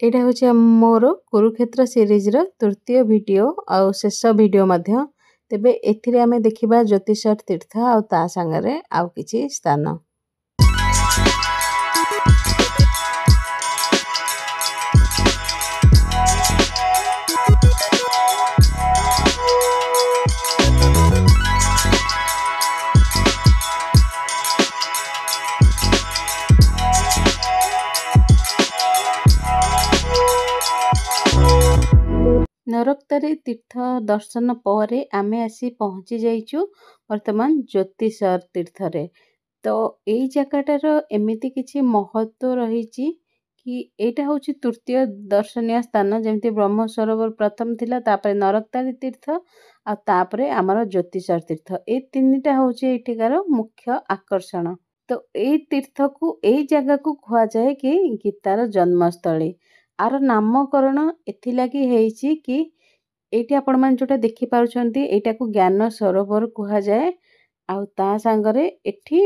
एटा होची मोर कुरुक्षेत्र सीरीज रो तृतीय वीडियो आउ शेष वीडियो मध्य तेबे एथिरे आमे देखिबा ज्योतिषर तीर्थ आउ ता संगरे आउ किछि स्थान। नरकतारी तीर्थ दर्शन पर आमे आसी पहुँची जाइचु वर्तमान ज्योतिषर तीर्थ रे। तो एई जगटार एमिति किछि महत्व रहिछि कि एटा होछि तृतीय दर्शनीय स्थान जेमति ब्रह्म सरोवर प्रथम थिला तापरे नरकतारी तीर्थ आ तापरे आमर ज्योतिषर तीर्थ ए तीनटा होछि एठिकार मुख्य आकर्षण। तो एई तीर्थ को एई जगह को कुआ जाए कि गीतार जन्मस्थली आर नामकरण एथिलागि हेइछि कि एठी आपण मान जोटा देखि पारुछंती एटा को ज्ञान सरोवर कुहा जाए आउ ता संगरे एठी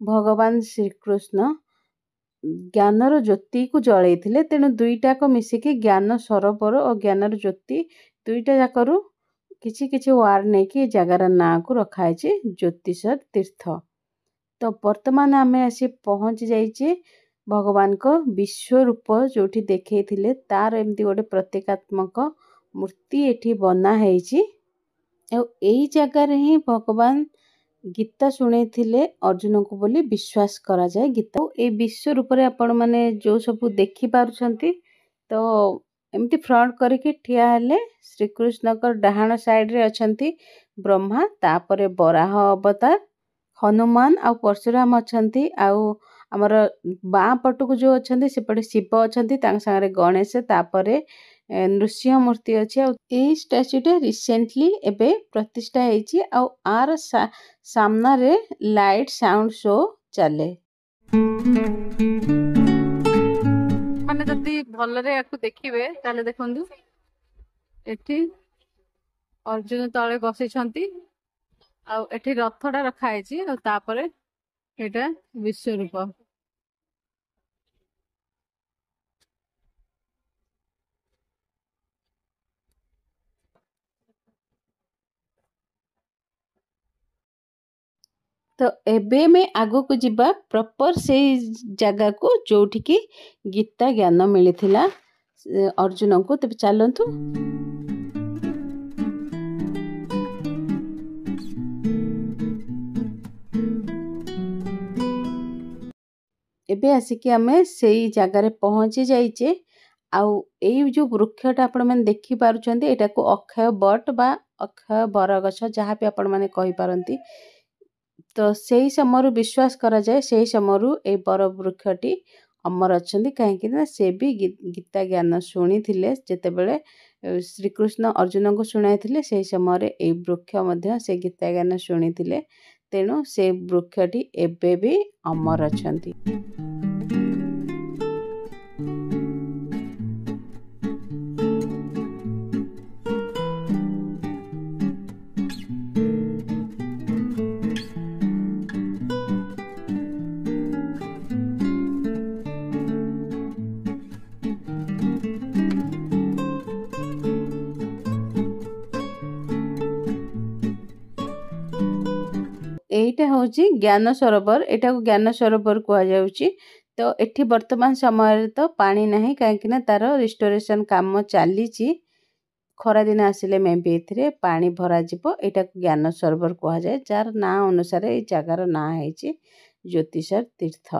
भगवान श्री कृष्ण ज्ञानर ज्योति को जळैथिले तेनु दुईटा को मिसिकी ज्ञान सरोवर और ज्ञानर ज्योति दुईटा जाकरू किछि किछि वार नै कि जगार ना को रखाइछि ज्योतिषर तीर्थ। तो वर्तमान आमे आसी पहुँच जाइछे भगवान को विश्व रूप जोठी देखैथिले तार एमती गोटे प्रतीकात्मक मूर्ति एठी बना हेइछि। एई जगार ही भगवान गीता शुणैथिले अर्जुन को बोली विश्वास करा जाए। गीता ए विश्व रूप रे आपण माने जो सब देखि पारुछंती तो एमती फ्रंट करके ठिया हेले श्री कृष्ण को डाहाण साइड रे अछंती ब्रह्मा तापरे बराह अवतार हनुमान आ परशुराम अछंती आउ हमर बाँ पटको जो अछंती सेपटे शिव अछंती तांग संगे गणेश तापरे नृसिंह मूर्ति अछि। आ ए स्टैच्यूटे रिसेंटली एबे प्रतिष्ठा हेछि आ आर सामना रे लाइट साउंड शो चले माने जति भलरे याकू देखिबे ताले देखंदु एठी अर्जुन तळे बसि छंती आ एठी रथडा रखा हेछि आ तापरे एटा विश्व रूप। तो एबे में आगो को जिबा प्रॉपर से जगह को जोठी की गीता ज्ञान मिलिथिला अर्जुन को तबे चलंतु। एबे आसिकी आमे सेई जगह रे पहुंची जाइचे आउ एई जो वृक्षटा आपण माने देखि पारुछंती एटा को अक्षय बट बा अक्षय बरगछ जहाँ पे आपण माने कहि पारंती। तो सेई समरू विश्वास करा जाए सेई समरू ए बर वृक्षटी अमर अछंती काहेकि ना से भी गीता ज्ञान शुणी थिले जेतेबेले श्री कृष्ण अर्जुन को शुणाइथिले सेई समय ए वृक्ष मध्य से गीता ज्ञान शुणी थिले तेणु से वृक्षटी एबे भी अमर अछंती। एटा होची ज्ञान सरोवर एटा को ज्ञान सरोवर कुआ जाउची। तो एठी वर्तमान समय तो पानी नहीं काहेकि ना तार रिस्टोरेशन काम चलीची खरा दिन आसिले मे भी एथिरे पानी भरा जिवो एटा को ज्ञान सरोवर कुआ जाए जार ना अनुसार ए जगार ना हेची ज्योतिषर तीर्थ।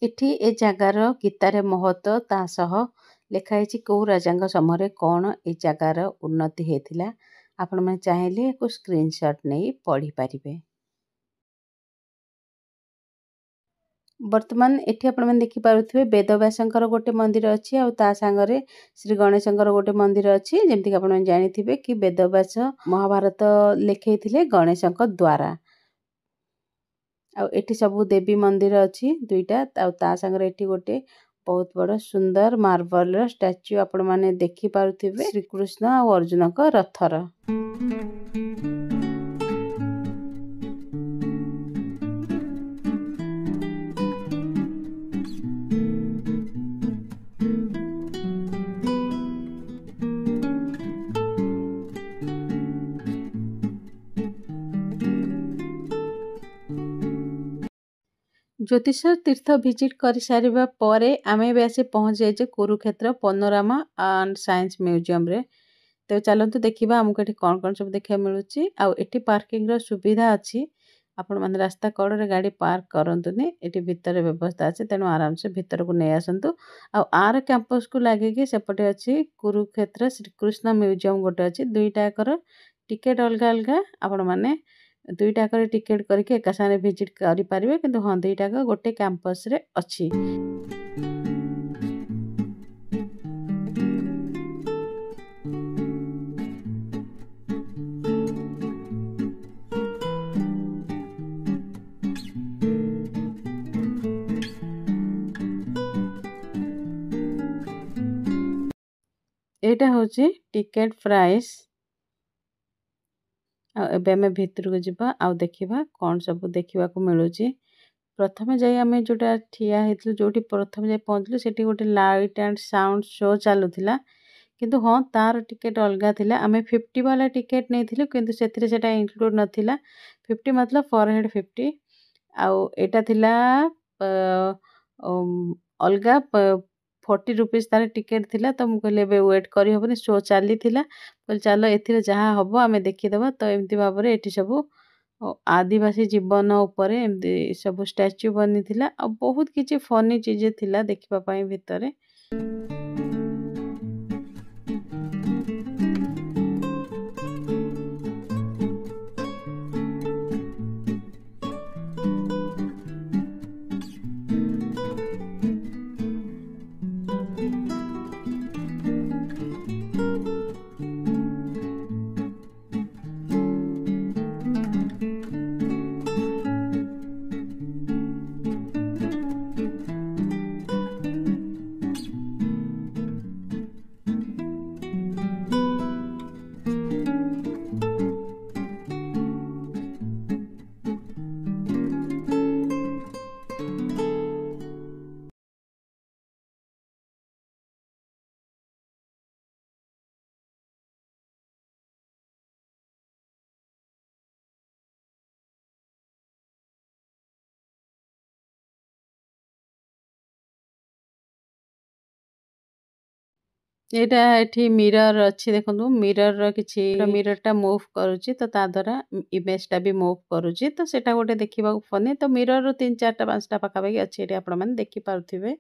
इठी ए जगार गीतारे महत्व ता सह लेखाइछि को राजांग समय कौन ए जगार उन्नति हेथिला आपण माने चाहिले को स्क्रीनशॉट नहीं पढ़ी पारिबे। वर्तमान एठी आपण माने देखि पारुथिबे वेदव्यासंकर गोटे मंदिर अछि आ ता संगरे श्री गणेशंकर गोटे मंदिर अछि जेमति कि आपण माने जानिथिबे कि वेदव्यास महाभारत लेखैथिले गणेशंक द्वारा ଆଉ ଏଠି ସବୁ ଦେବୀ ମନ୍ଦିର ଅଛି ଦୁଇଟା ଆଉ ତା ସାଙ୍ଗରେ ଏଠି ଗୋଟେ ବହୁତ ବଡ଼ ସୁନ୍ଦର ମାର୍ବଲର ଷ୍ଟାଚ୍ୟୁ ଆପଣମାନେ ଦେଖିପାରୁଥିବେ ଶ୍ରୀକୃଷ୍ଣ ଆଉ ଅର୍ଜୁନଙ୍କ ରଥର। ଜ୍ୟୋତିଷ ତୀର୍ଥ ଭିଜିଟ୍ କରିସାରିବା ପରେ ଆମେ ଏବେ ଆସି ପହଞ୍ଚି ଯାଇଛେ କୁରୁକ୍ଷେତ୍ର ପନୋରାମା ଆଣ୍ଡ ସାଇନ୍ସ ମ୍ୟୁଜିୟମ୍ରେ। ତେବେ ଚାଲନ୍ତୁ ଦେଖିବା ଆମକୁ ଏଠି କ'ଣ କ'ଣ ସବୁ ଦେଖିବାକୁ ମିଳୁଛି। ଆଉ ଏଠି ପାର୍କିଂର ସୁବିଧା ଅଛି, ଆପଣମାନେ ରାସ୍ତା କଡ଼ରେ ଗାଡ଼ି ପାର୍କ କରନ୍ତୁନି, ଏଠି ଭିତରେ ବ୍ୟବସ୍ଥା ଅଛି, ତେଣୁ ଆରାମସେ ଭିତରକୁ ନେଇ ଆସନ୍ତୁ। ଆଉ ଆର କ୍ୟାମ୍ପସକୁ ଲାଗିକି ସେପଟେ ଅଛି କୁରୁକ୍ଷେତ୍ର ଶ୍ରୀକୃଷ୍ଣ ମ୍ୟୁଜିୟମ୍ ଗୋଟେ ଅଛି। ଦୁଇଟାକର ଟିକେଟ୍ ଅଲଗା ଅଲଗା, ଆପଣମାନେ ଦୁଇଟାକରେ ଟିକେଟ୍ କରିକି ଏକା ସାଙ୍ଗରେ ଭିଜିଟ୍ କରିପାରିବେ, କିନ୍ତୁ ହଁ ଦୁଇଟାକ ଗୋଟେ କ୍ୟାମ୍ପସରେ ଅଛି। ଏଇଟା ହେଉଛି ଟିକେଟ୍ ପ୍ରାଇସ୍। ଆଉ ଏବେ ଆମେ ଭିତରକୁ ଯିବା ଆଉ ଦେଖିବା କ'ଣ ସବୁ ଦେଖିବାକୁ ମିଳୁଛି। ପ୍ରଥମେ ଯାଇ ଆମେ ଯେଉଁଟା ଠିଆ ହେଇଥିଲୁ, ଯେଉଁଠି ପ୍ରଥମେ ଯାଇ ପହଞ୍ଚିଲୁ, ସେଠି ଗୋଟେ ଲାଇଟ୍ ଆଣ୍ଡ ସାଉଣ୍ଡ ଶୋ ଚାଲୁଥିଲା, କିନ୍ତୁ ହଁ ତାର ଟିକେଟ୍ ଅଲଗା ଥିଲା। ଆମେ 50 ବାଲା ଟିକେଟ୍ ନେଇଥିଲୁ, କିନ୍ତୁ ସେଥିରେ ସେଇଟା ଇନକ୍ଲୁଡ୍ ନଥିଲା। 50 ମତଲବ ପର୍ ହେଡ୍ 50। ଆଉ ଏଇଟା ଥିଲା ଅଲଗା 40 ରୁପିଜ୍ ତାର ଟିକେଟ୍ ଥିଲା। ତ ମୁଁ କହିଲି ଏବେ ୱେଟ୍ କରିହେବନି, ଶୋ ଚାଲିଥିଲା, କହିଲି ଚାଲ ଏଥିରେ ଯାହା ହେବ ଆମେ ଦେଖିଦେବା। ତ ଏମିତି ଭାବରେ ଏଠି ସବୁ ଆଦିବାସୀ ଜୀବନ ଉପରେ ଏମିତି ସବୁ ଷ୍ଟାଚ୍ୟୁ ବନିଥିଲା, ଆଉ ବହୁତ କିଛି ଫନି ଚିଜ୍ ଥିଲା ଦେଖିବା ପାଇଁ ଭିତରେ। ଏଇଟା ଏଠି ମିରର ଅଛି, ଦେଖନ୍ତୁ ମିରରର କିଛି ମିରରଟା ମୁଭ୍ କରୁଛି, ତ ତା ଦ୍ୱାରା ଇମେଜଟା ବି ମୁଭ୍ କରୁଛି, ତ ସେଇଟା ଗୋଟେ ଦେଖିବାକୁ ଫନି। ତ ମିରରର 3, 4ଟା 5ଟା ପାଖାପାଖି ଅଛି, ଏଠି ଆପଣମାନେ ଦେଖିପାରୁଥିବେ।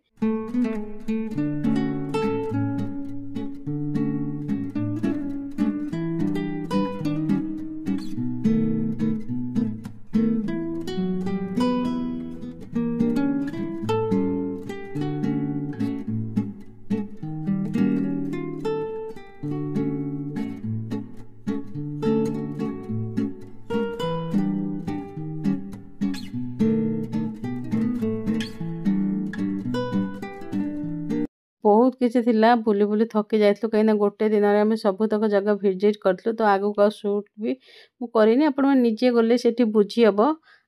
ବହୁତ କିଛି ଥିଲା, ବୁଲି ବୁଲି ଥକି ଯାଇଥିଲୁ, କାହିଁକିନା ଗୋଟେ ଦିନରେ ଆମେ ସବୁତକ ଜାଗା ଭିଜିଟ୍ କରିଥିଲୁ। ତ ଆଗକୁ ଆଉ ସୁଟ୍ ବି ମୁଁ କରିନି, ଆପଣମାନେ ନିଜେ ଗଲେ ସେଠି ବୁଝିହେବ।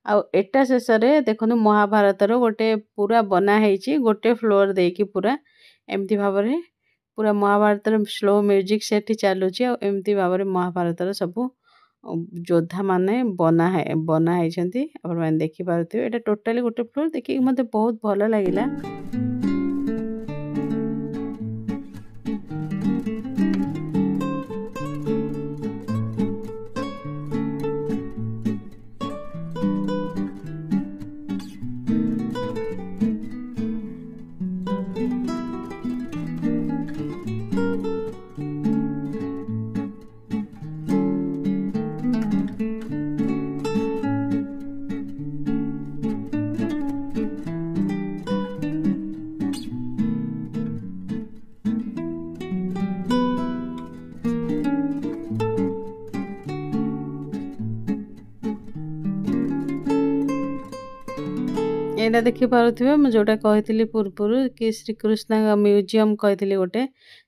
ଆଉ ଏଟା ଶେଷରେ ଦେଖନ୍ତୁ ମହାଭାରତର ଗୋଟେ ପୁରା ବନା ହେଇଛି, ଗୋଟେ ଫ୍ଲୋର ଦେଇକି ପୁରା ଏମିତି ଭାବରେ ପୁରା ମହାଭାରତର ସ୍ଲୋ ମ୍ୟୁଜିକ୍ ସେଠି ଚାଲୁଛି। ଆଉ ଏମିତି ଭାବରେ ମହାଭାରତର ସବୁ ଯୋଦ୍ଧାମାନେ ବନା ହେଇଛନ୍ତି, ଆପଣମାନେ ଦେଖିପାରୁଥିବେ। ଏଇଟା ଟୋଟାଲି ଗୋଟେ ଫ୍ଲୋର, ଦେଖିକି ମୋତେ ବହୁତ ଭଲ ଲାଗିଲା। ଏଇଟା ଦେଖିପାରୁଥିବେ ମୁଁ ଯେଉଁଟା କହିଥିଲି ପୂର୍ବରୁ କି ଶ୍ରୀକୃଷ୍ଣ ମ୍ୟୁଜିୟମ୍ କହିଥିଲି ଗୋଟେ,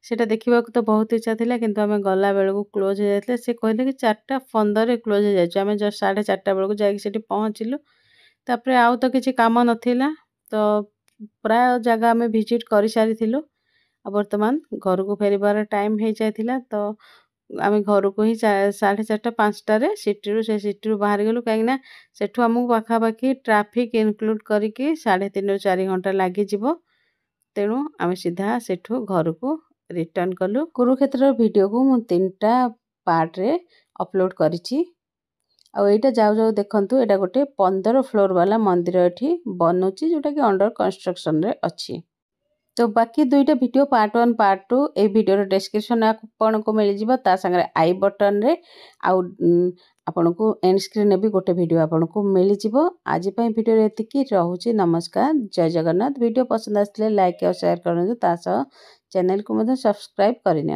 ସେଇଟା ଦେଖିବାକୁ ତ ବହୁତ ଇଚ୍ଛା ଥିଲା କିନ୍ତୁ ଆମେ ଗଲା ବେଳକୁ କ୍ଲୋଜ୍ ହେଇଯାଇଥିଲା। ସେ କହିଲେ କି 4:15ରେ କ୍ଲୋଜ୍ ହେଇଯାଉଛି। ଆମେ ଜଷ୍ଟ 4:30 ବେଳକୁ ଯାଇକି ସେଠି ପହଞ୍ଚିଲୁ। ତାପରେ ଆଉ ତ କିଛି କାମ ନଥିଲା, ତ ପ୍ରାୟ ଜାଗା ଆମେ ଭିଜିଟ୍ କରିସାରିଥିଲୁ। ଆଉ ବର୍ତ୍ତମାନ ଘରକୁ ଫେରିବାର ଟାଇମ୍ ହେଇଯାଇଥିଲା, ତ ଆମେ ଘରକୁ ହିଁ 4:30 5ଟାରେ ସେ ସିଟିରୁ ବାହାରିଗଲୁ। କାହିଁକିନା ସେଠୁ ଆମକୁ ପାଖାପାଖି ଟ୍ରାଫିକ୍ ଇନକ୍ଲୁଡ୍ କରିକି 3.5ରୁ 4 ଘଣ୍ଟା ଲାଗିଯିବ। ତେଣୁ ଆମେ ସିଧା ସେଠୁ ଘରକୁ ରିଟର୍ଣ୍ଣ କଲୁ। କୁରୁକ୍ଷେତ୍ରର ଭିଡ଼ିଓକୁ ମୁଁ 3ଟା ପାର୍ଟରେ ଅପଲୋଡ଼ କରିଛି। ଆଉ ଏଇଟା ଯାଉ ଯାଉ ଦେଖନ୍ତୁ, ଏଇଟା ଗୋଟେ 15 ଫ୍ଲୋର ବାଲା ମନ୍ଦିର ଏଠି ବନୁଛି, ଯେଉଁଟାକି ଅଣ୍ଡର କନଷ୍ଟ୍ରକ୍ସନରେ ଅଛି। तो बाकी दुईटा वीडियो पार्ट 1 पार्ट 2 ए वीडियो डिस्क्रिप्शन आपको मिल ता सागर आई बटन रे आपन को एंड स्क्रीन भी गोटे वीडियो आपन को मिल जिवो। आज पई वीडियो एतिकी रहूची। नमस्कार, जय जगन्नाथ। वीडियो पसंद आसले लाइक और शेयर करनु, ता चैनल को सब्सक्राइब करने।